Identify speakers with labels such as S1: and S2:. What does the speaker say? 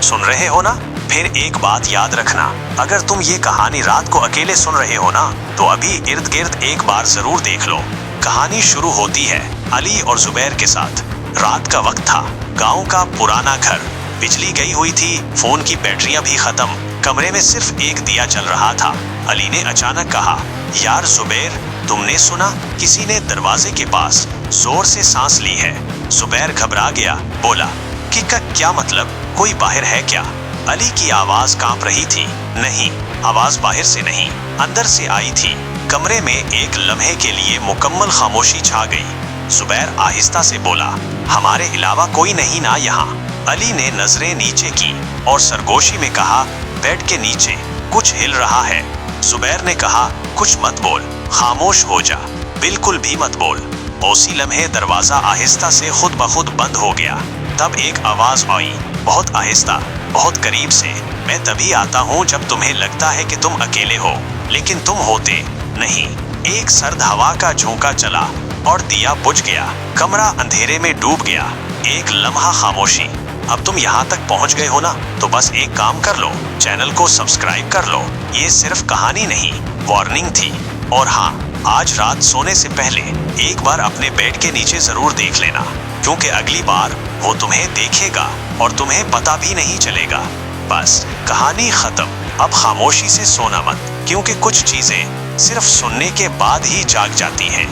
S1: सुन रहे हो ना? फिर एक बात याद रखना, अगर तुम ये कहानी रात को अकेले सुन रहे हो ना, तो अभी इर्द गिर्द एक बार जरूर देख लो। कहानी शुरू होती है अली और जुबैर के साथ। रात का वक्त था, गांव का पुराना घर, बिजली गई हुई थी, फोन की बैटरियां भी खत्म, कमरे में सिर्फ एक दिया जल रहा था। अली ने अचानक कहा, यार जुबैर, तुमने सुना? किसी ने दरवाजे के पास जोर से सांस ली है। जुबैर घबरा गया, बोला कि क्या मतलब, कोई बाहर है क्या? अली की आवाज कांप रही थी। नहीं, आवाज बाहर से नहीं, अंदर से आई थी। कमरे में एक लम्हे के लिए मुकम्मल खामोशी छा गई। जुबैर आहिस्ता से बोला, हमारे अलावा कोई नहीं ना यहाँ? अली ने नजरें नीचे की और सरगोशी में कहा, बेड के नीचे कुछ हिल रहा है। जुबैर ने कहा, कुछ मत बोल, खामोश हो जा, बिल्कुल भी मत बोल। उसी लम्हे दरवाजा आहिस्ता से खुद ब खुद बंद हो गया। तब एक आवाज आई, बहुत आहिस्ता, बहुत करीब से, मैं तभी आता हूँ जब तुम्हें लगता है कि तुम अकेले हो, लेकिन तुम होते नहीं। एक सर्द हवा का झोंका चला और दिया बुझ गया। कमरा अंधेरे में डूब गया। एक लम्हा खामोशी। अब तुम यहाँ तक पहुँच गए हो ना, तो बस एक काम कर लो, चैनल को सब्सक्राइब कर लो। ये सिर्फ कहानी नहीं, वार्निंग थी। और हाँ, आज रात सोने से पहले एक बार अपने बेड के नीचे जरूर देख लेना, क्योंकि अगली बार वो तुम्हें देखेगा और तुम्हें पता भी नहीं चलेगा। बस कहानी खत्म। अब खामोशी से सोना मत, क्योंकि कुछ चीजें सिर्फ सुनने के बाद ही जाग जाती हैं।